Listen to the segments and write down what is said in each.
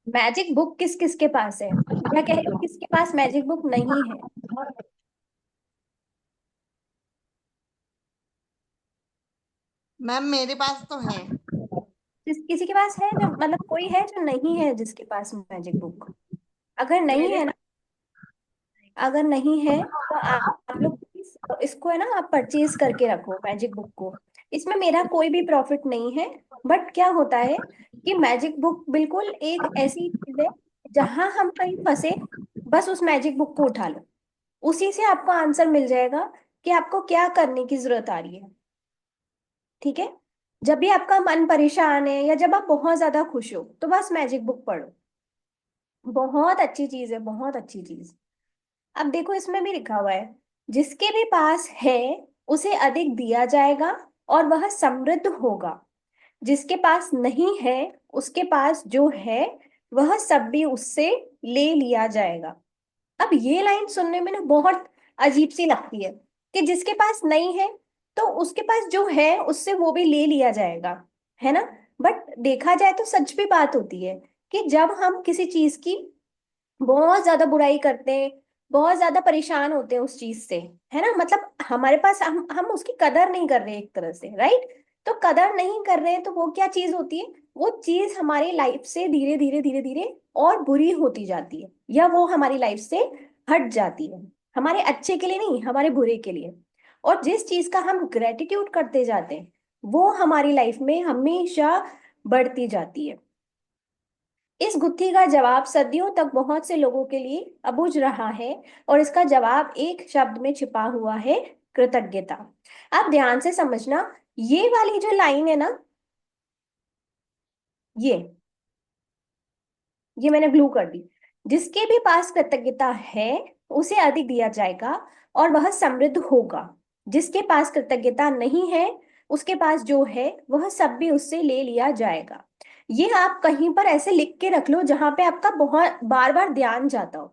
Magic book किस किस के पास है, या कह किसके पास मैजिक बुक नहीं है? मैम मेरे पास तो है। किसी के पास है, जो मतलब कोई है जो नहीं है जिसके पास मैजिक बुक? अगर नहीं मेरे है ना, अगर नहीं है तो आप लोग प्लीज इसको है ना, आप परचेज करके रखो मैजिक बुक को। इसमें मेरा कोई भी प्रॉफिट नहीं है। बट क्या होता है कि मैजिक बुक बिल्कुल एक ऐसी चीज है, जहां हम कहीं फंसे, बस उस मैजिक बुक को उठा लो, उसी से आपको आंसर मिल जाएगा कि आपको क्या करने की जरूरत आ रही है। ठीक है? जब भी आपका मन परेशान है या जब आप बहुत ज्यादा खुश हो, तो बस मैजिक बुक पढ़ो। बहुत अच्छी चीज है, बहुत अच्छी चीज। अब देखो इसमें भी लिखा हुआ है, जिसके भी पास है उसे अधिक दिया जाएगा और वह समृद्ध होगा। जिसके पास नहीं है, उसके पास जो है वह सब भी उससे ले लिया जाएगा। अब ये लाइन सुनने में ना बहुत अजीब सी लगती है, कि जिसके पास नहीं है तो उसके पास जो है उससे वो भी ले लिया जाएगा, है ना? बट देखा जाए तो सच भी बात होती है कि जब हम किसी चीज की बहुत ज्यादा बुराई करते हैं, बहुत ज्यादा परेशान होते हैं उस चीज से, है ना, मतलब हमारे पास हम उसकी कदर नहीं कर रहे एक तरह से, राइट? तो कदर नहीं कर रहे हैं तो वो क्या चीज होती है? वो चीज हमारी लाइफ से धीरे धीरे धीरे धीरे और बुरी होती जाती है, या वो हमारी लाइफ से हट जाती है। हमारे अच्छे के लिए नहीं, हमारे बुरे के लिए। और जिस चीज का हम ग्रेटिट्यूड करते जाते हैं, वो हमारी लाइफ में हमेशा बढ़ती जाती है। इस गुत्थी का जवाब सदियों तक बहुत से लोगों के लिए अबुझ रहा है, और इसका जवाब एक शब्द में छिपा हुआ है, कृतज्ञता। आप ध्यान से समझना, ये वाली जो लाइन है ना, ये ये मैंने ब्लू कर दी। जिसके भी पास कृतज्ञता है उसे अधिक दिया जाएगा और वह समृद्ध होगा। जिसके पास कृतज्ञता नहीं है, उसके पास जो है वह सब भी उससे ले लिया जाएगा। ये आप कहीं पर ऐसे लिख के रख लो जहां पे आपका बहुत बार बार ध्यान जाता हो।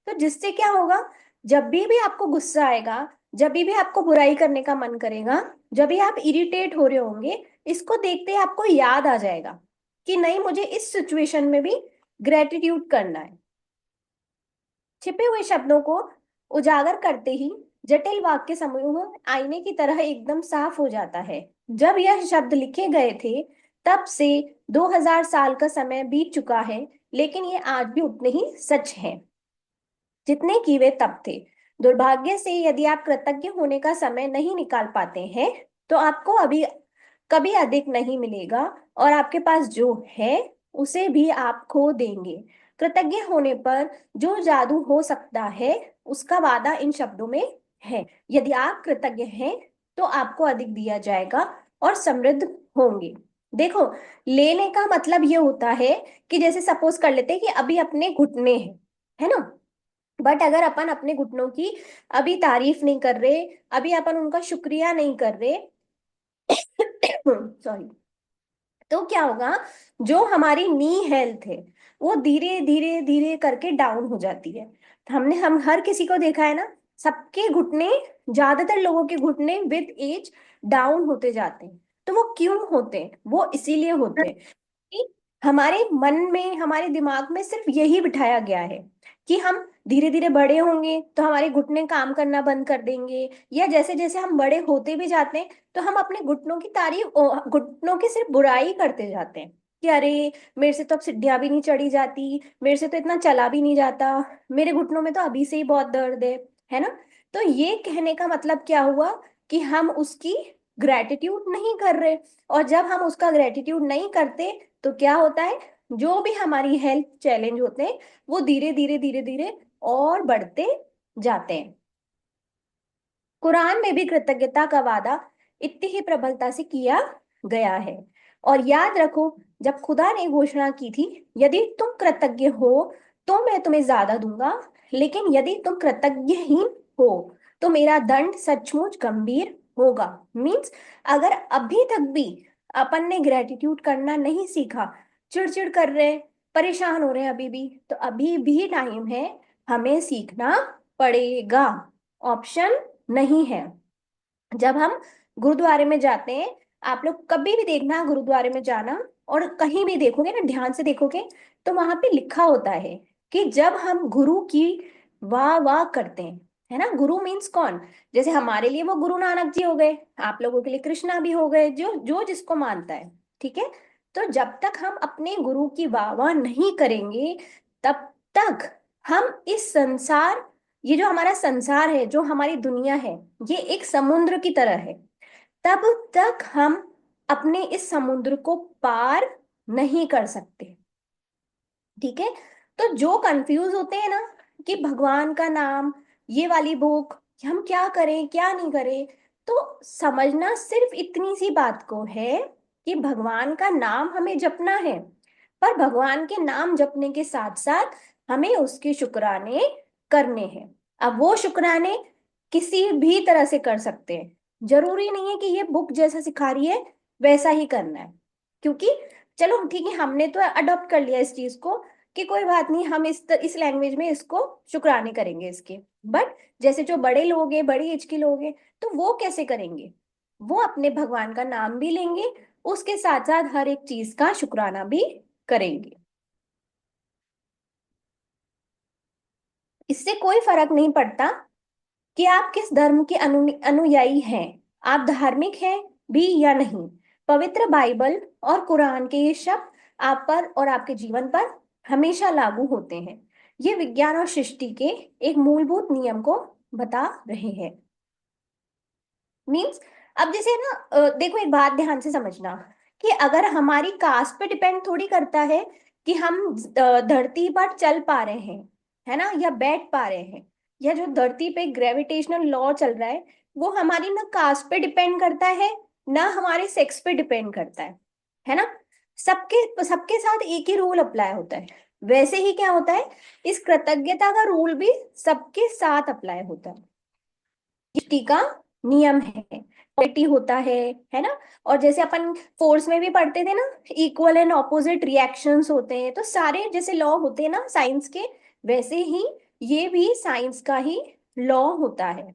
तो जिससे क्या होगा, जब भी आपको गुस्सा आएगा, जब भी आपको बुराई करने का मन करेगा, जब भी आप इरिटेट हो रहे होंगे, इसको देखते ही आपको याद आ जाएगा कि नहीं, मुझे इस सिचुएशन में भी ग्रेटिट्यूड करना है। छिपे हुए शब्दों को उजागर करते ही जटिल वाक्य समूह आईने की तरह एकदम साफ हो जाता है। जब यह शब्द लिखे गए थे, तब से 2000 साल का समय बीत चुका है, लेकिन ये आज भी उतने ही सच है जितने कि वे तब थे। दुर्भाग्य से यदि आप कृतज्ञ होने का समय नहीं निकाल पाते हैं, तो आपको अभी कभी अधिक नहीं मिलेगा, और आपके पास जो है उसे भी आप खो देंगे। कृतज्ञ होने पर जो जादू हो सकता है, उसका वादा इन शब्दों में है। यदि आप कृतज्ञ हैं तो आपको अधिक दिया जाएगा और समृद्ध होंगे। देखो, लेने का मतलब ये होता है कि जैसे सपोज कर लेते हैं कि अभी अपने घुटने हैं, है ना? बट अगर अपन अपने घुटनों की अभी तारीफ नहीं कर रहे, अभी अपन उनका शुक्रिया नहीं कर रहे, सॉरी, तो क्या होगा? जो हमारी नी हेल्थ है, वो धीरे धीरे धीरे करके डाउन हो जाती है। हम हर किसी को देखा है ना, सबके घुटने, ज्यादातर लोगों के घुटने विद एज डाउन होते जाते हैं। तो वो क्यों होते हैं? वो इसीलिए होते हैं कि हमारे मन में, हमारे दिमाग में सिर्फ यही बिठाया गया है कि हम धीरे धीरे बड़े होंगे तो हमारे घुटने काम करना बंद कर देंगे, या जैसे जैसे हम बड़े होते भी जाते हैं तो हम अपने घुटनों की तारीफ, घुटनों की सिर्फ बुराई करते जाते हैं कि अरे, मेरे से तो अब सीढ़ियां भी नहीं चढ़ी जाती, मेरे से तो इतना चला भी नहीं जाता, मेरे घुटनों में तो अभी से ही बहुत दर्द है ना? तो ये कहने का मतलब क्या हुआ कि हम उसकी ग्रेटिट्यूड नहीं कर रहे। और जब हम उसका ग्रेटिट्यूड नहीं करते, तो क्या होता है? जो भी हमारी हेल्थ चैलेंज होते हैं, वो धीरे धीरे धीरे धीरे और बढ़ते जाते हैं। कुरान में भी कृतज्ञता का वादा इतनी ही प्रबलता से किया गया है। और याद रखो, जब खुदा ने घोषणा की थी, यदि तुम कृतज्ञ हो तो मैं तुम्हें ज्यादा दूंगा, लेकिन यदि तुम कृतज्ञहीन हो तो मेरा दंड सचमुच गंभीर होगा। मीन्स, अगर अभी तक भी अपन ने ग्रेटिट्यूड करना नहीं सीखा, चिड़चिड़ कर रहे हैं, परेशान हो रहे हैं अभी भी, तो अभी भी टाइम है, हमें सीखना पड़ेगा। ऑप्शन नहीं है। जब हम गुरुद्वारे में जाते हैं, आप लोग कभी भी देखना गुरुद्वारे में जाना, और कहीं भी देखोगे ना, ध्यान से देखोगे, तो वहां पे लिखा होता है कि जब हम गुरु की वाह वाह करते हैं, है ना, गुरु मीन्स कौन, जैसे हमारे लिए वो गुरु नानक जी हो गए, आप लोगों के लिए कृष्णा भी हो गए, जो जो जिसको मानता है, ठीक है। तो जब तक हम अपने गुरु की वाह वाह नहीं करेंगे, तब तक हम इस संसार, ये जो हमारा संसार है, जो हमारी दुनिया है, ये एक समुद्र की तरह है, तब तक हम अपने इस समुद्र को पार नहीं कर सकते, ठीक है। तो जो कंफ्यूज होते हैं ना कि भगवान का नाम, ये वाली बुक, हम क्या करें क्या नहीं करें, तो समझना सिर्फ इतनी सी बात को है कि भगवान का नाम हमें जपना है, पर भगवान के नाम जपने के साथ साथ हमें उसके शुक्राने करने हैं। अब वो शुक्राने किसी भी तरह से कर सकते हैं, जरूरी नहीं है कि ये बुक जैसा सिखा रही है वैसा ही करना है, क्योंकि चलो ठीक है, हमने तो अडॉप्ट कर लिया इस चीज को कि कोई बात नहीं, हम इस लैंग्वेज में इसको शुक्राने करेंगे इसके। बट जैसे जो बड़े लोग हैं, बड़ी एज के लोग हैं, तो वो कैसे करेंगे, वो अपने भगवान का नाम भी लेंगे, उसके साथ साथ हर एक चीज का शुक्राना भी करेंगे। इससे कोई फर्क नहीं पड़ता कि आप किस धर्म के अनुयायी हैं, आप धार्मिक हैं भी या नहीं। पवित्र बाइबल और कुरान के ये शब्द आप पर और आपके जीवन पर हमेशा लागू होते हैं। ये विज्ञान और सृष्टि के एक मूलभूत नियम को बता रहे हैं। मीन्स, अब जैसे ना, देखो एक बात ध्यान से समझना, कि अगर हमारी कास्ट पे डिपेंड थोड़ी करता है कि हम धरती पर चल पा रहे हैं, है ना, या बैठ पा रहे हैं, या जो धरती पे ग्रेविटेशनल लॉ चल रहा है, वो हमारी ना कास्ट पे डिपेंड करता है, ना हमारे सेक्स पे डिपेंड करता है ना। सबके सबके साथ एक ही रूल अप्लाई होता है। वैसे ही क्या होता है, इस कृतज्ञता का रूल भी सबके साथ अप्लाई होता है, सृष्टि का नियम है, पोलैरिटी होता है ना। और जैसे अपन फोर्स में भी पढ़ते थे ना, इक्वल एंड ऑपोजिट रिएक्शंस होते हैं, तो सारे जैसे लॉ होते हैं ना साइंस के, वैसे ही ये भी साइंस का ही लॉ होता है।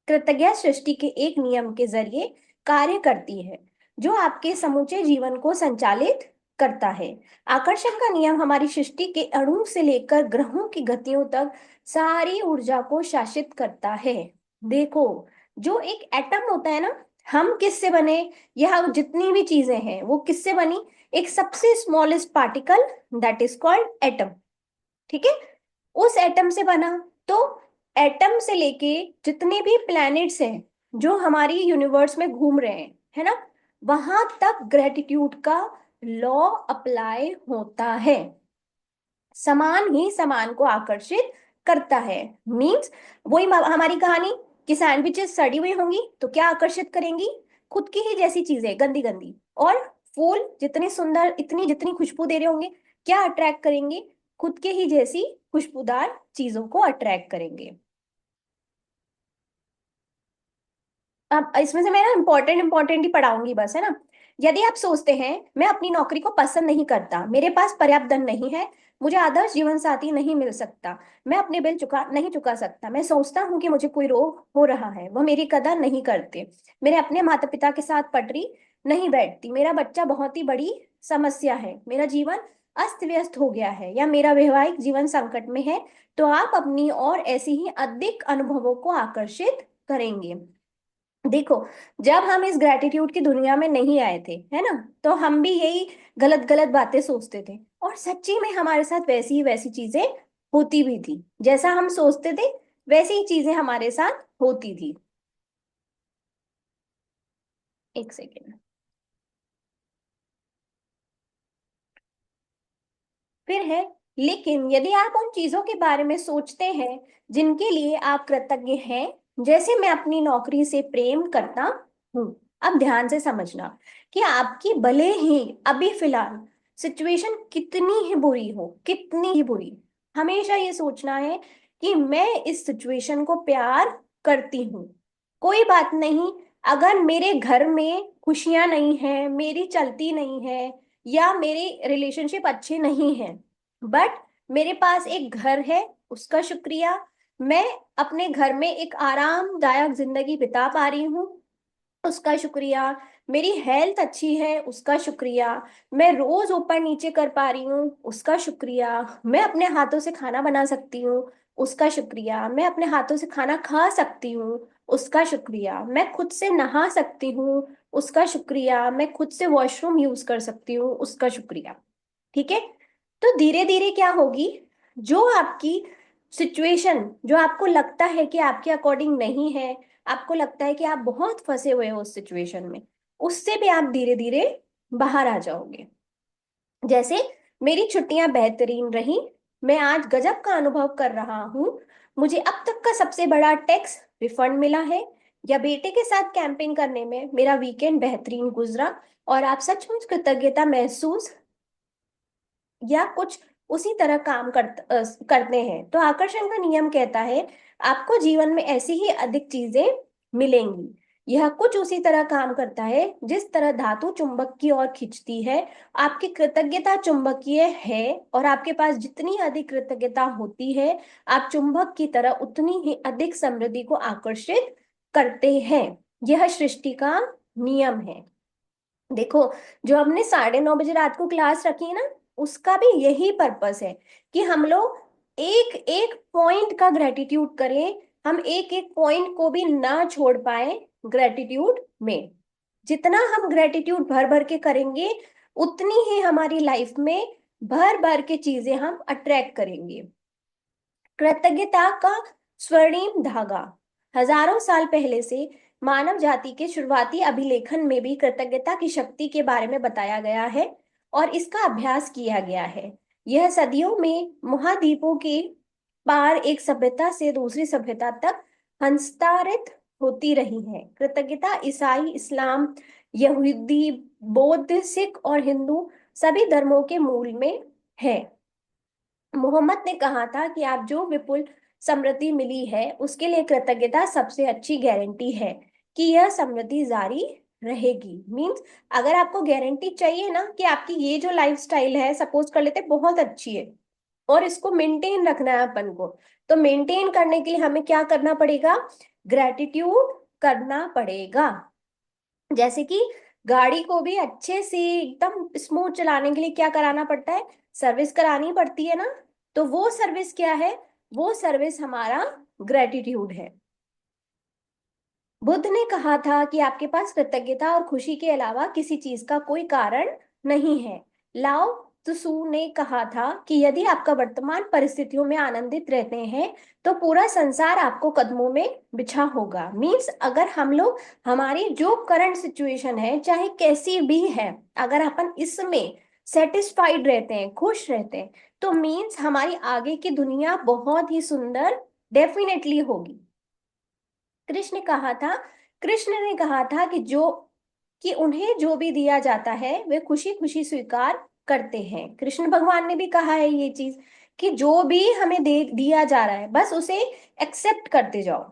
कृतज्ञता सृष्टि के एक नियम के जरिए कार्य करती है, जो आपके समूचे जीवन को संचालित करता है। आकर्षण का नियम हमारी सृष्टि के अणु से लेकर ग्रहों की गतियों तक सारी ऊर्जा को शासित करता है। देखो, जो एक एटम होता है ना, हम किससे बने, यह जितनी भी चीजें हैं वो किससे बनी, एक सबसे smallest particle, that is called atom, ठीक है, उस एटम से बना। तो एटम से लेके जितने भी प्लैनेट्स हैं जो हमारी यूनिवर्स में घूम रहे हैं, है ना, वहां तक ग्रेटिट्यूड का लॉ अप्लाई होता है। समान ही समान को आकर्षित करता है। मींस, वही हमारी कहानी कि सैंडविचेस सड़ी हुई होंगी तो क्या आकर्षित करेंगी, खुद की ही जैसी चीजें गंदी गंदी, और फूल जितने सुंदर, इतनी जितनी खुशबू दे रहे होंगे, क्या अट्रैक्ट करेंगे, खुद के ही जैसी खुशबूदार चीजों को अट्रैक्ट करेंगे। अब इसमें से मैं ना इंपॉर्टेंट इंपॉर्टेंट ही पढ़ाऊंगी बस, है ना। यदि आप सोचते हैं मैं अपनी नौकरी को पसंद नहीं करता, मेरे पास पर्याप्त धन नहीं है, मुझे आदर्श जीवन साथी नहीं मिल सकता, मैं अपने बिल चुका सकता, मैं सोचता हूँ कि मुझे कोई रोग हो रहा है, वह मेरी कदर नहीं करते, मेरे अपने माता पिता के साथ पटरी नहीं बैठती, मेरा बच्चा बहुत ही बड़ी समस्या है, मेरा जीवन अस्त व्यस्त हो गया है, या मेरा वैवाहिक जीवन संकट में है, तो आप अपनी और ऐसी ही अधिक अनुभवों को आकर्षित करेंगे। देखो, जब हम इस ग्रेटिट्यूड की दुनिया में नहीं आए थे, है ना, तो हम भी यही गलत गलत बातें सोचते थे, और सच्ची में हमारे साथ वैसी ही वैसी चीजें होती भी थी, जैसा हम सोचते थे वैसी ही चीजें हमारे साथ होती थी। एक सेकेंड। फिर है, लेकिन यदि आप उन चीजों के बारे में सोचते हैं जिनके लिए आप कृतज्ञ हैं, जैसे मैं अपनी नौकरी से प्रेम करता हूँ, अब ध्यान से समझना कि आपकी भले ही अभी फिलहाल सिचुएशन कितनी ही बुरी हो, कितनी ही बुरी, हमेशा ये सोचना है कि मैं इस सिचुएशन को प्यार करती हूँ। कोई बात नहीं, अगर मेरे घर में खुशियां नहीं है, मेरी चलती नहीं है, या मेरे रिलेशनशिप अच्छे नहीं हैं, बट मेरे पास एक घर है, उसका शुक्रिया। मैं अपने घर में एक आरामदायक जिंदगी बिता पा रही हूँ, उसका शुक्रिया। मेरी हेल्थ अच्छी है, उसका शुक्रिया। मैं रोज ऊपर नीचे कर पा रही हूँ, उसका शुक्रिया। मैं अपने हाथों से खाना बना सकती हूँ, उसका शुक्रिया। मैं अपने हाथों से खाना खा सकती हूँ, उसका शुक्रिया। मैं खुद से नहा सकती हूँ, उसका शुक्रिया। मैं खुद से वॉशरूम यूज कर सकती हूँ, उसका शुक्रिया। ठीक है। तो धीरे धीरे क्या होगी, जो आपकी सिचुएशन, जो आपको लगता है कि आपके अकॉर्डिंग नहीं है, आपको लगता है कि आप बहुत फंसे हुए हो उस सिचुएशन में, उससे भी आप धीरे धीरे बाहर आ जाओगे। जैसे मेरी छुट्टियां बेहतरीन रही, मैं आज गजब का अनुभव कर रहा हूँ, मुझे अब तक का सबसे बड़ा टैक्स रिफंड मिला है, या बेटे के साथ कैंपिंग करने में मेरा वीकेंड बेहतरीन गुजरा, और आप सचमुच कृतज्ञता महसूस या कुछ उसी तरह करते हैं, तो आकर्षण का नियम कहता है आपको जीवन में ऐसी ही अधिक चीजें मिलेंगी। यह कुछ उसी तरह काम करता है जिस तरह धातु चुंबक की ओर खींचती है। आपकी कृतज्ञता चुंबकीय है, और आपके पास जितनी अधिक कृतज्ञता होती है, आप चुंबक की तरह उतनी ही अधिक समृद्धि को आकर्षित करते हैं। यह सृष्टि का नियम है। देखो, जो हमने 9:30 बजे रात को क्लास रखी है ना, उसका भी यही पर्पस है कि हम लोग एक एक पॉइंट का ग्रेटिट्यूड करें, हम एक एक पॉइंट को भी ना छोड़ पाए ग्रेटिट्यूड में। जितना हम ग्रेटिट्यूड भर भर के करेंगे, उतनी ही हमारी लाइफ में भर भर के चीजें हम अट्रैक्ट करेंगे। कृतज्ञता का स्वर्णिम धागा, हजारों साल पहले से मानव जाति के शुरुआती अभिलेखन में भी कृतज्ञता की शक्ति के बारे में बताया गया है, और इसका अभ्यास किया गया है। यह सदियों में महाद्वीपों के पार एक सभ्यता से दूसरी सभ्यता तक हस्तांतरित होती रही है। कृतज्ञता ईसाई, इस्लाम, यहूदी, बौद्ध, सिख और हिंदू सभी धर्मों के मूल में है। मोहम्मद ने कहा था कि आप जो विपुल समृद्धि मिली है उसके लिए कृतज्ञता सबसे अच्छी गारंटी है कि यह समृद्धि जारी रहेगी। मीन्स अगर आपको गारंटी चाहिए ना कि आपकी ये जो लाइफस्टाइल है, सपोज कर लेते बहुत अच्छी है, और इसको मेंटेन रखना है अपन को, तो मेंटेन करने के लिए हमें क्या करना पड़ेगा, ग्रेटिट्यूड करना पड़ेगा। जैसे कि गाड़ी को भी अच्छे से एकदम स्मूथ चलाने के लिए क्या कराना पड़ता है, सर्विस करानी पड़ती है ना। तो वो सर्विस क्या है, वो सर्विस हमारा ग्रेटिट्यूड है। बुद्ध ने कहा था कि आपके पास कृतज्ञता और खुशी के अलावा किसी चीज का कोई कारण नहीं है। लाओ त्सु ने कहा था कि यदि आपका वर्तमान परिस्थितियों में आनंदित रहते हैं, तो पूरा संसार आपको कदमों में बिछा होगा। मीन्स अगर हम लोग, हमारी जो करंट सिचुएशन है चाहे कैसी भी है, अगर अपन इसमें सेटिस्फाइड रहते हैं, खुश रहते हैं, तो मीन्स हमारी आगे की दुनिया बहुत ही सुंदर डेफिनेटली होगी। कृष्ण ने कहा था कि उन्हें जो भी दिया जाता है वे खुशी खुशी स्वीकार करते हैं। कृष्ण भगवान ने भी कहा है ये चीज कि जो भी हमें दे दिया जा रहा है बस उसे एक्सेप्ट करते जाओ।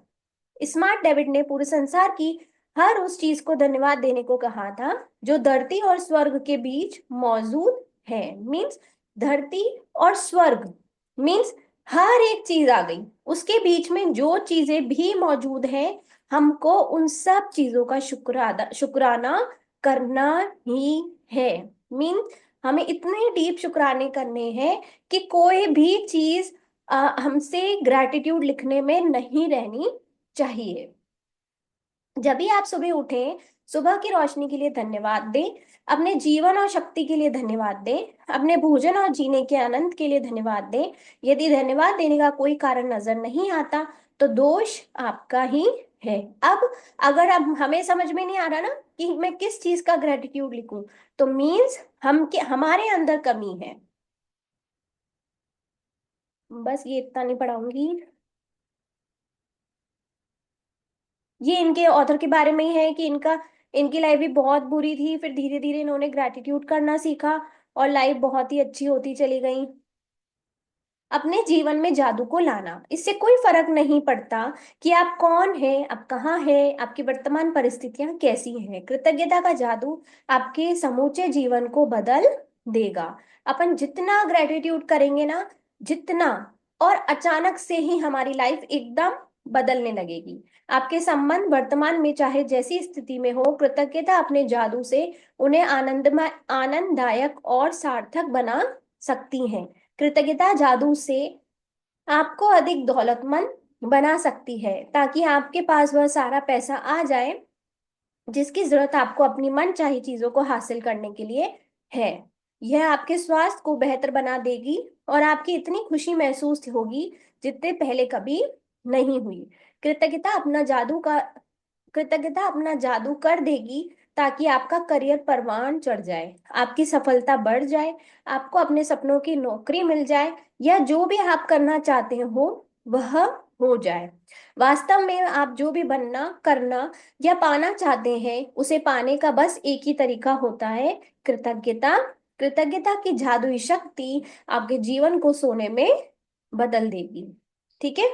स्मार्ट डेविड ने पूरे संसार की हर उस चीज को धन्यवाद देने को कहा था जो धरती और स्वर्ग के बीच मौजूद है। मीन्स धरती और स्वर्ग, मीन्स हर एक चीज आ गई, उसके बीच में जो चीजें भी मौजूद हैं, हमको उन सब चीजों का शुक्राना करना ही है। मीन्स हमें इतने डीप शुक्राने करने हैं कि कोई भी चीज हमसे ग्रैटिट्यूड लिखने में नहीं रहनी चाहिए। जब भी आप सुबह उठें, सुबह की रोशनी के लिए धन्यवाद दें, अपने जीवन और शक्ति के लिए धन्यवाद दें, अपने भोजन और जीने के आनंद के लिए धन्यवाद दें। यदि धन्यवाद देने का कोई कारण नजर नहीं आता, तो दोष आपका ही है। अब अगर अब हमें समझ में नहीं आ रहा ना कि मैं किस चीज का ग्रेटिट्यूड लिखूं, तो मीन्स हमारे अंदर कमी है। बस ये इतना नहीं पढ़ाऊंगी। ये इनके ऑथर के बारे में ही है कि इनकी लाइफ भी बहुत बुरी थी, फिर धीरे धीरे इन्होंने ग्रेटिट्यूड करना सीखा, और लाइफ बहुत ही अच्छी होती चली गई। अपने जीवन में जादू को लाना, इससे कोई फर्क नहीं पड़ता कि आप कौन हैं, आप कहाँ हैं, आपकी वर्तमान परिस्थितियां कैसी हैं। कृतज्ञता का जादू आपके समूचे जीवन को बदल देगा। अपन जितना ग्रेटिट्यूड करेंगे ना, जितना, और अचानक से ही हमारी लाइफ एकदम बदलने लगेगी। आपके संबंध वर्तमान में चाहे जैसी स्थिति में हो, कृतज्ञता अपने जादू से उन्हें आनंदमय, आनंददायक और सार्थक बना सकती हैं। कृतज्ञता जादू से आपको अधिक दौलतमंद बना सकती है, ताकि आपके पास वह सारा पैसा आ जाए जिसकी जरूरत आपको अपनी मनचाही चीजों को हासिल करने के लिए है। यह आपके स्वास्थ्य को बेहतर बना देगी और आपकी इतनी खुशी महसूस होगी जितने पहले कभी नहीं हुई। कृतज्ञता अपना जादू का कृतज्ञता अपना जादू कर देगी, ताकि आपका करियर परवान चढ़ जाए, आपकी सफलता बढ़ जाए, आपको अपने सपनों की नौकरी मिल जाए, या जो भी आप करना चाहते हो वह हो जाए। वास्तव में आप जो भी बनना, करना या पाना चाहते हैं, उसे पाने का बस एक ही तरीका होता है, कृतज्ञता। कृतज्ञता की जादुई शक्ति आपके जीवन को सोने में बदल देगी। ठीक है।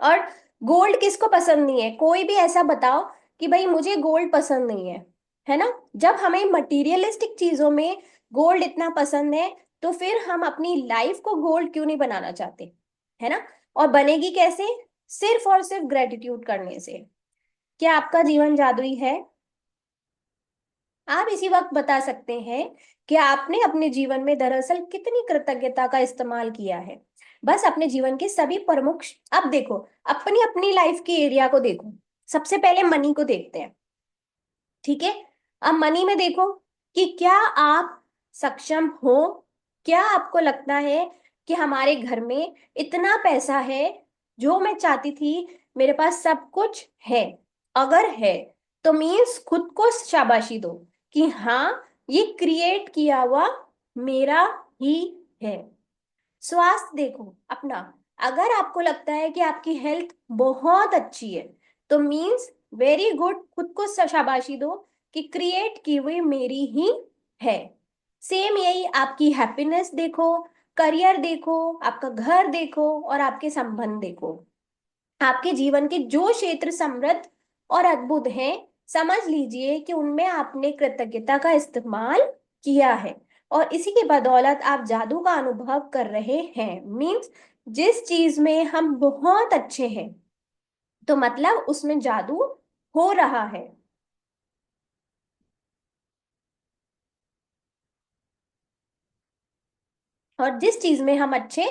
और गोल्ड किसको पसंद नहीं है? कोई भी ऐसा बताओ कि भाई मुझे गोल्ड पसंद नहीं है ना? जब हमें मटीरियलिस्टिक चीजों में गोल्ड इतना पसंद है, तो फिर हम अपनी लाइफ को गोल्ड क्यों नहीं बनाना चाहते? है ना? और बनेगी कैसे? सिर्फ और सिर्फ ग्रेटिट्यूड करने से। क्या आपका जीवन जादुई है? आप इसी वक्त बता सकते हैं कि आपने अपने जीवन में दरअसल कितनी कृतज्ञता का इस्तेमाल किया है। बस अपने जीवन के सभी प्रमुख, अब देखो, अपनी अपनी लाइफ के एरिया को देखो। सबसे पहले मनी को देखते हैं। ठीक है। अब मनी में देखो कि क्या आप सक्षम हो? क्या आपको लगता है कि हमारे घर में इतना पैसा है, जो मैं चाहती थी, मेरे पास सब कुछ है? अगर है तो मीन्स खुद को शाबाशी दो कि हाँ, ये क्रिएट किया हुआ मेरा ही है। स्वास्थ्य देखो अपना। अगर आपको लगता है कि आपकी हेल्थ बहुत अच्छी है, तो मीन्स वेरी गुड, खुद को शाबाशी दो कि क्रिएट की हुई मेरी ही है। सेम यही आपकी हैप्पीनेस देखो, करियर देखो, आपका घर देखो और आपके संबंध देखो। आपके जीवन के जो क्षेत्र समृद्ध और अद्भुत हैं, समझ लीजिए कि उनमें आपने कृतज्ञता का इस्तेमाल किया है, और इसी की बदौलत आप जादू का अनुभव कर रहे हैं। मीन्स जिस चीज में हम बहुत अच्छे हैं, तो मतलब उसमें जादू हो रहा है। और जिस चीज में हम अच्छे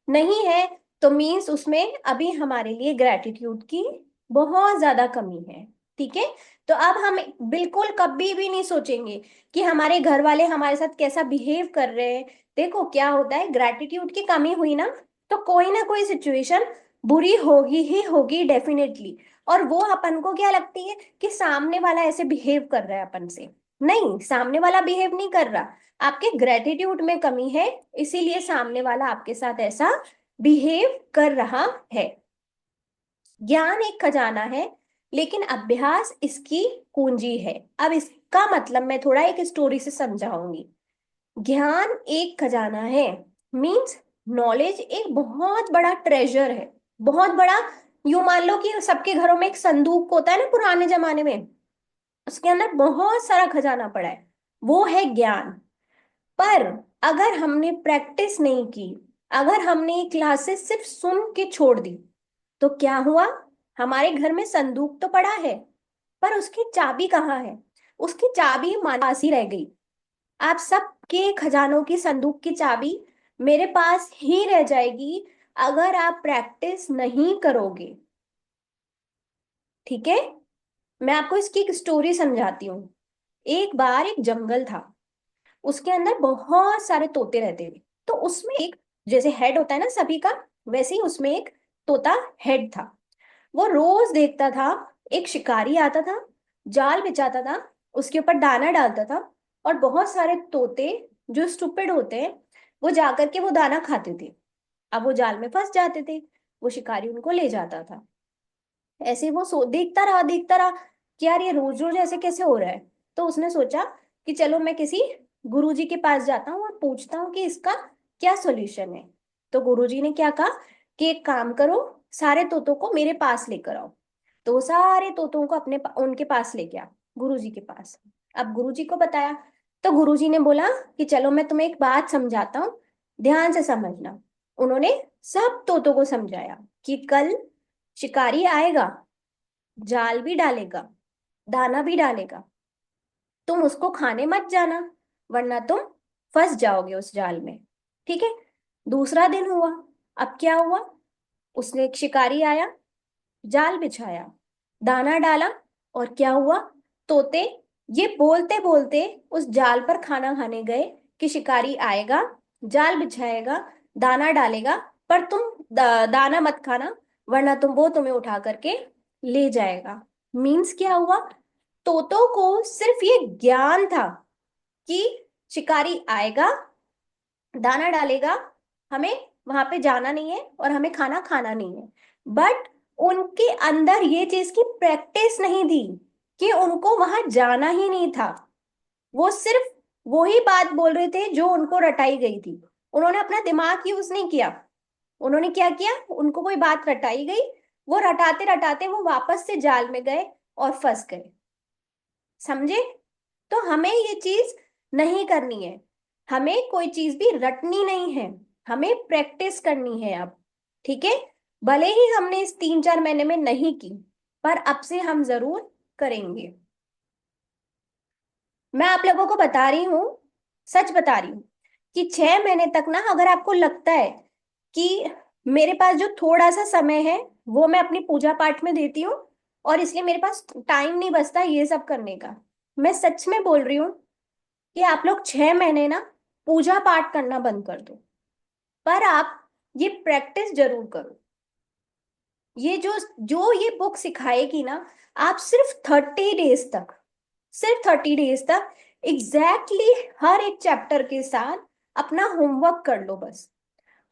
नहीं है, तो मीन्स उसमें अभी हमारे लिए ग्रेटिट्यूड की बहुत ज्यादा कमी है। ठीक है। तो अब हम बिल्कुल कभी भी नहीं सोचेंगे कि हमारे घर वाले हमारे साथ कैसा बिहेव कर रहे हैं। देखो क्या होता है, ग्रेटिट्यूड की कमी हुई ना, तो कोई ना कोई सिचुएशन बुरी होगी ही होगी डेफिनेटली। और वो अपन को क्या लगती है कि सामने वाला ऐसे बिहेव कर रहा है अपन से। नहीं, सामने वाला बिहेव नहीं कर रहा, आपके ग्रेटिट्यूड में कमी है, इसीलिए सामने वाला आपके साथ ऐसा बिहेव कर रहा है। ज्ञान एक खजाना है, लेकिन अभ्यास इसकी कुंजी है। अब इसका मतलब मैं थोड़ा एक स्टोरी से समझाऊंगी। ज्ञान एक खजाना है, मीन्स नॉलेज एक बहुत बड़ा ट्रेजर है, बहुत बड़ा। यूं मान लो कि सबके घरों में एक संदूक होता है ना पुराने जमाने में, उसके अंदर बहुत सारा खजाना पड़ा है, वो है ज्ञान। पर अगर हमने प्रैक्टिस नहीं की, अगर हमने क्लासेस सिर्फ सुन के छोड़ दी, तो क्या हुआ? हमारे घर में संदूक तो पड़ा है, पर उसकी चाबी कहाँ है? उसकी चाबी हमारे पास ही रह गई। आप सबके खजानों की संदूक की चाबी मेरे पास ही रह जाएगी, अगर आप प्रैक्टिस नहीं करोगे। ठीक है। मैं आपको इसकी एक स्टोरी समझाती हूँ। एक बार एक जंगल था, उसके अंदर बहुत सारे तोते रहते थे। तो उसमें एक, जैसे हेड होता है ना सभी का, वैसे ही उसमें एक तोता हेड था। वो रोज देखता था, एक शिकारी आता था, जाल बिछाता था, उसके ऊपर दाना डालता था, और बहुत सारे तोते जो स्टूपिड होते हैं, वो जाकर के वो दाना खाते थे। अब वो जाल में फंस जाते थे, वो शिकारी उनको ले जाता था। ऐसे वो देखता रहा कि यार ये रोज रोज ऐसे कैसे हो रहा है। तो उसने सोचा कि चलो मैं किसी गुरुजी के पास जाता हूँ और पूछता हूँ कि इसका क्या सॉल्यूशन है। तो गुरुजी ने क्या कहा कि एक काम करो, सारे तोतों को मेरे पास लेकर आओ। तो वो सारे तोतों को उनके पास ले गया, गुरुजी के पास। अब गुरुजी को बताया, तो गुरुजी ने बोला कि चलो मैं तुम्हें एक बात समझाता हूँ, ध्यान से समझना। उन्होंने सब तोतों को समझाया कि कल शिकारी आएगा, जाल भी डालेगा, दाना भी डालेगा। तुम उसको खाने मत जाना, वरना तुम फंस जाओगे उस जाल में। ठीक है। दूसरा दिन हुआ। अब क्या हुआ? उसने एक शिकारी आया, जाल बिछाया, दाना डाला, और क्या हुआ? तोते ये बोलते बोलते उस जाल पर खाना खाने गए कि शिकारी आएगा, जाल बिछाएगा, दाना डालेगा, पर तुम दाना मत खाना, वरना वो तुम्हें उठा करके ले जाएगा। मीन्स क्या हुआ? तोतों को सिर्फ ये ज्ञान था कि शिकारी आएगा, दाना डालेगा, हमें वहां पे जाना नहीं है और हमें खाना खाना नहीं है। बट उनके अंदर ये चीज की प्रैक्टिस नहीं थी कि उनको वहां जाना ही नहीं था। वो सिर्फ वही बात बोल रहे थे जो उनको रटाई गई थी। उन्होंने अपना दिमाग यूज नहीं किया। उन्होंने क्या किया? उनको कोई बात रटाई गई, वो रटाते रटाते वो वापस से जाल में गए और फंस गए। समझे? तो हमें ये चीज नहीं करनी है। हमें कोई चीज भी रटनी नहीं है, हमें प्रैक्टिस करनी है अब। ठीक है। भले ही हमने इस 3-4 महीने में नहीं की, पर अब से हम जरूर करेंगे। मैं आप लोगों को बता रही हूँ, सच बता रही हूँ, कि 6 महीने तक ना अगर आपको लगता है कि मेरे पास जो थोड़ा सा समय है वो मैं अपनी पूजा पाठ में देती हूँ और इसलिए मेरे पास टाइम नहीं बचता ये सब करने का, मैं सच में बोल रही हूँ कि आप लोग 6 महीने ना पूजा पाठ करना बंद कर दो, पर आप ये प्रैक्टिस जरूर करो। ये जो जो ये बुक सिखाएगी ना, आप सिर्फ 30 डेज तक, सिर्फ 30 डेज तक एग्जैक्टली हर एक चैप्टर के साथ अपना होमवर्क कर लो बस।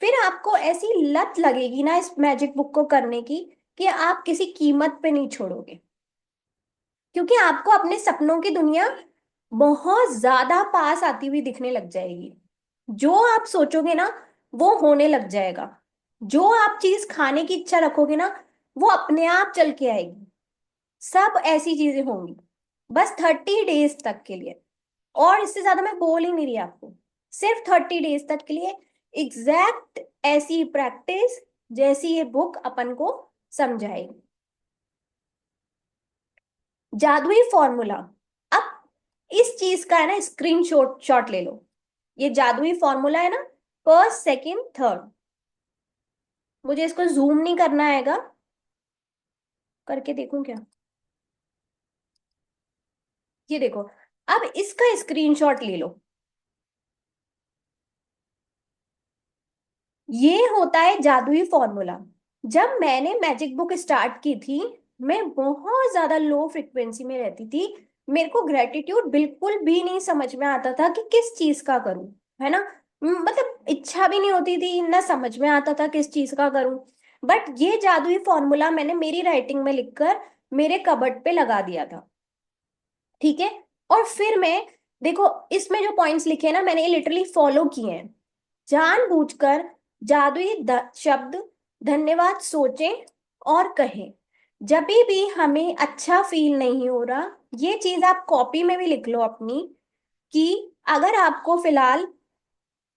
फिर आपको ऐसी लत लगेगी ना इस मैजिक बुक को करने की कि आप किसी कीमत पे नहीं छोड़ोगे, क्योंकि आपको अपने सपनों की दुनिया बहुत ज्यादा पास आती हुई दिखने लग जाएगी। जो आप सोचोगे ना वो होने लग जाएगा। जो आप चीज खाने की इच्छा रखोगे ना वो अपने आप चल के आएगी। सब ऐसी चीजें होंगी, बस 30 डेज तक के लिए। और इससे ज्यादा मैं बोल ही नहीं रही आपको। सिर्फ 30 डेज तक के लिए एग्जैक्ट ऐसी प्रैक्टिस जैसी ये बुक अपन को समझाएगी। जादुई फॉर्मूला। अब इस चीज का है ना स्क्रीन शॉट शॉट ले लो। ये जादुई फॉर्मूला है ना, फर्स्ट सेकंड थर्ड। मुझे इसको जूम नहीं करना आएगा, करके देखूं क्या? ये देखो। अब इसका स्क्रीनशॉट ले लो। ये होता है जादुई फॉर्मूला। जब मैंने मैजिक बुक स्टार्ट की थी, मैं बहुत ज्यादा लो फ्रिक्वेंसी में रहती थी। मेरे को ग्रेटिट्यूड बिल्कुल भी नहीं समझ में आता था कि किस चीज का करूं, है ना। मतलब इच्छा भी नहीं होती थी ना, समझ में आता था किस चीज का करूं। बट ये जादुई फॉर्मूला मैंने मेरी राइटिंग में लिखकर मेरे कबर्ड पे लगा दिया था। ठीक है। और फिर मैं, देखो इसमें जो पॉइंट्स लिखे हैं ना मैंने लिटरली फॉलो किए हैं। जानबूझकर जादुई शब्द धन्यवाद सोचें और कहें जब भी हमें अच्छा फील नहीं हो रहा। ये चीज आप कॉपी में भी लिख लो अपनी, कि अगर आपको फिलहाल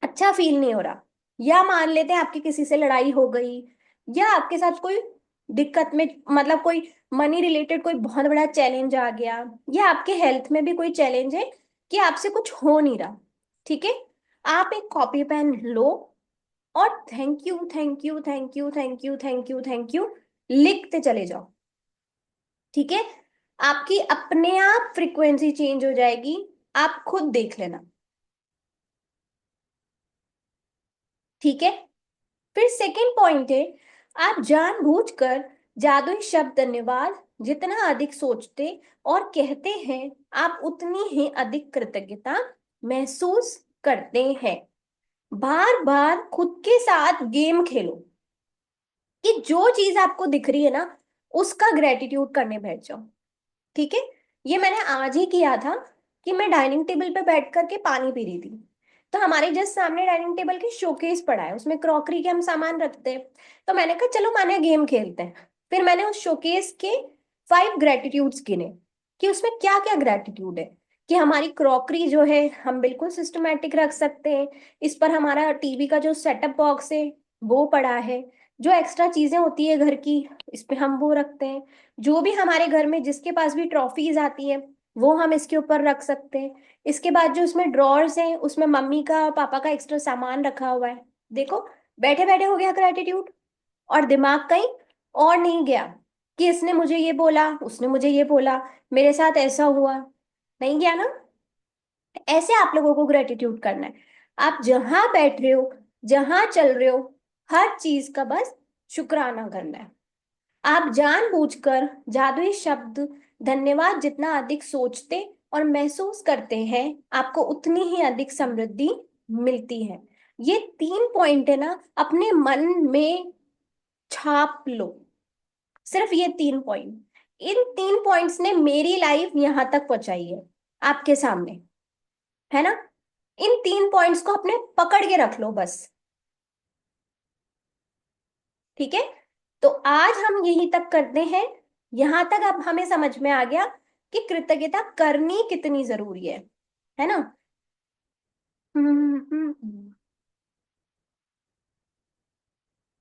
अच्छा फील नहीं हो रहा, या मान लेते हैं आपकी किसी से लड़ाई हो गई, या आपके साथ कोई दिक्कत में, मतलब कोई मनी रिलेटेड कोई बहुत बड़ा चैलेंज आ गया, या आपके हेल्थ में भी कोई चैलेंज है कि आपसे कुछ हो नहीं रहा। ठीक है। आप एक कॉपी पेन लो और thank you thank you thank you thank you thank you thank you लिखते चले जाओ। ठीक है। आपकी अपने आप फ्रीक्वेंसी चेंज हो जाएगी, आप खुद देख लेना। ठीक है। फिर सेकंड पॉइंट है, आप जानबूझकर जादुई शब्द धन्यवाद जितना अधिक सोचते और कहते हैं, आप उतनी ही अधिक कृतज्ञता महसूस करते हैं। बार बार खुद के साथ गेम खेलो कि जो चीज आपको दिख रही है ना उसका ग्रेटिट्यूड करने बैठ जाओ। ठीक है। ये मैंने आज ही किया था कि मैं डाइनिंग टेबल पे बैठ करके पानी पी रही थी। तो हमारे जस्ट सामने डाइनिंग टेबल की शोकेस पड़ा है, उसमें क्रॉकरी के हम सामान रखते हैं। तो मैंने कहा चलो माने गेम खेलते हैं। फिर मैंने उस शोकेस के 5 ग्रेटिट्यूड्स गिने कि उसमें क्या क्या ग्रेटिट्यूड है। कि हमारी क्रॉकरी जो है हम बिल्कुल सिस्टमेटिक रख सकते हैं, इस पर हमारा टीवी का जो सेटअप बॉक्स है वो पड़ा है, जो एक्स्ट्रा चीजें होती है घर की, इस पे हम वो रखते हैं। जो भी हमारे घर में जिसके पास भी ट्रॉफीज आती है, वो हम इसके ऊपर रख सकते हैं। इसके बाद जो इसमें ड्रॉर्स हैं, उसमें मम्मी का पापा का एक्स्ट्रा सामान रखा हुआ है। देखो, बैठे बैठे हो गया ग्रेटिट्यूड, और दिमाग कहीं और नहीं गया कि इसने मुझे ये बोला, उसने मुझे ये बोला, मेरे साथ ऐसा हुआ। नहीं गया ना। ऐसे आप लोगों को ग्रेटिट्यूड करना है। आप जहां बैठ रहे हो, जहां चल रहे हो, हर चीज का बस शुक्राना करना है। आप जानबूझकर जादुई शब्द धन्यवाद जितना अधिक सोचते और महसूस करते हैं, आपको उतनी ही अधिक समृद्धि मिलती है। ये 3 पॉइंट है ना, अपने मन में छाप लो। सिर्फ ये 3 पॉइंट, इन 3 पॉइंट्स ने मेरी लाइफ यहां तक पहुंचाई है, आपके सामने, है ना। इन 3 पॉइंट्स को अपने पकड़ के रख लो बस। ठीक है। तो आज हम यहीं तक करते हैं। यहां तक अब हमें समझ में आ गया कि कृतज्ञता करनी कितनी जरूरी है ना। हम्म।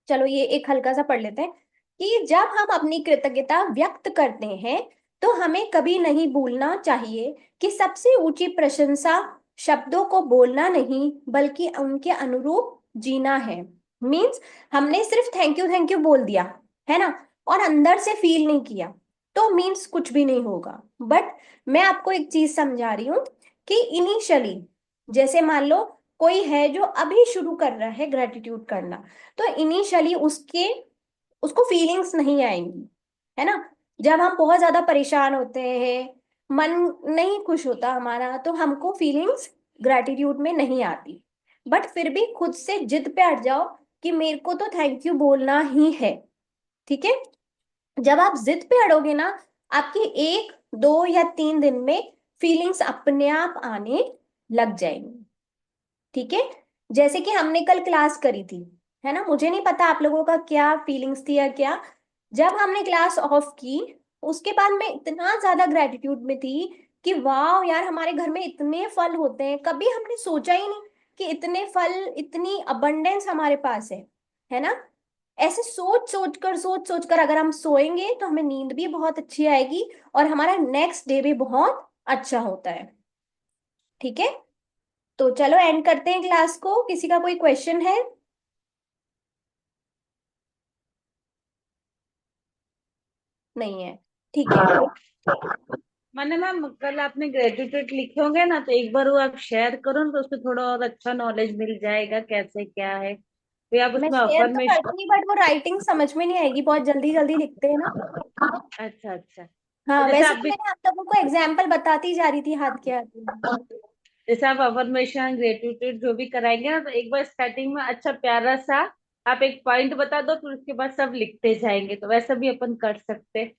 चलो ये एक हल्का सा पढ़ लेते हैं कि जब हम अपनी कृतज्ञता व्यक्त करते हैं, तो हमें कभी नहीं भूलना चाहिए कि सबसे ऊंची प्रशंसा शब्दों को बोलना नहीं, बल्कि उनके अनुरूप जीना है। मीन्स हमने सिर्फ थैंक यू बोल दिया, है ना, और अंदर से फील नहीं किया, तो मीन्स कुछ भी नहीं होगा। बट मैं आपको एक चीज समझा रही हूँ कि इनिशियली, जैसे मान लो कोई है जो अभी शुरू कर रहा है ग्रेटिट्यूड करना, तो इनिशियली उसके उसको फीलिंग्स नहीं आएंगी, है ना। जब हम बहुत ज्यादा परेशान होते हैं, मन नहीं खुश होता हमारा, तो हमको फीलिंग्स ग्रेटिट्यूड में नहीं आती। बट फिर भी खुद से जिद पे अड़ जाओ कि मेरे को तो थैंक यू बोलना ही है। ठीक है। जब आप जिद पे अड़ोगे ना, आपकी 1 2 या 3 दिन में फीलिंग्स अपने आप आने लग जाएंगी। ठीक है। जैसे कि हमने कल क्लास करी थी, है ना, मुझे नहीं पता आप लोगों का क्या फीलिंग्स थी या क्या। जब हमने क्लास ऑफ की, उसके बाद मैं इतना ज्यादा ग्रेटिट्यूड में थी कि वाह यार, हमारे घर में इतने फल होते हैं, कभी हमने सोचा ही नहीं कि इतने फल, इतनी अबंडेंस हमारे पास है ना। ऐसे सोच सोच कर अगर हम सोएंगे तो हमें नींद भी बहुत अच्छी आएगी, और हमारा नेक्स्ट डे भी बहुत अच्छा होता है। ठीक है। तो चलो एंड करते हैं क्लास को। किसी का कोई क्वेश्चन है? नहीं है। ठीक है। मैंने मैम कल आपने ग्रेजुएटेड लिखे होंगे ना, तो एक बार वो आप शेयर करो ना, तो उसमें थोड़ा और अच्छा नॉलेज मिल जाएगा कैसे क्या है, फिर आप मैं उसमें शेयर तो अफर्मेशन। करती, बट वो राइटिंग समझ में नहीं आएगी, बहुत जल्दी जल्दी लिखते हैं ना। अच्छा अच्छा। और हाँ, जैसे वैसे आप तो भी, मैंने आप लोगों को एग्जाम्पल बताती जा रही थी हाथ के आगे। जैसे आप अफर्मेशन ग्रेजुएटेड जो भी कराएंगे ना, तो एक बार स्टार्टिंग में अच्छा प्यारा सा आप एक पॉइंट बता दो, फिर उसके बाद सब लिखते जाएंगे, तो वैसा भी अपन कर सकते हैं।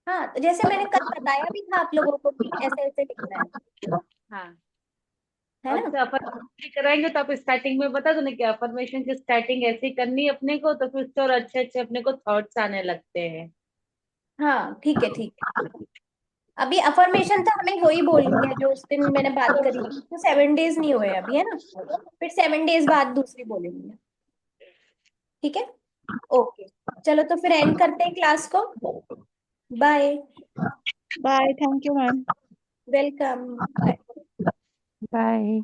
हाँ, तो जैसे मैंने कल बताया भी था आप लोगों को कि ऐसे ऐसे लिखना हाँ। है और ना। जैसे अफर्मेशन कराएंगे तो आप स्टार्टिंग में बता दो ना कि अफर्मेशन की स्टार्टिंग ऐसे ही करनी है अपने को, तो फिर उससे और अच्छे अच्छे अपने को थॉट्स आने लगते हैं। हाँ ठीक है, ठीक है। अभी अफर्मेशन तो हमें वही बोलनी है जो उस दिन मैंने बात करी थी, तो 7 डेज नहीं हुए अभी, है ना। फिर 7 डेज बाद दूसरी बोलेंगे। ठीक है। ओके। चलो तो फिर एंड करते हैं क्लास को। Bye. Bye, thank you ma'am. Welcome. Bye. Bye.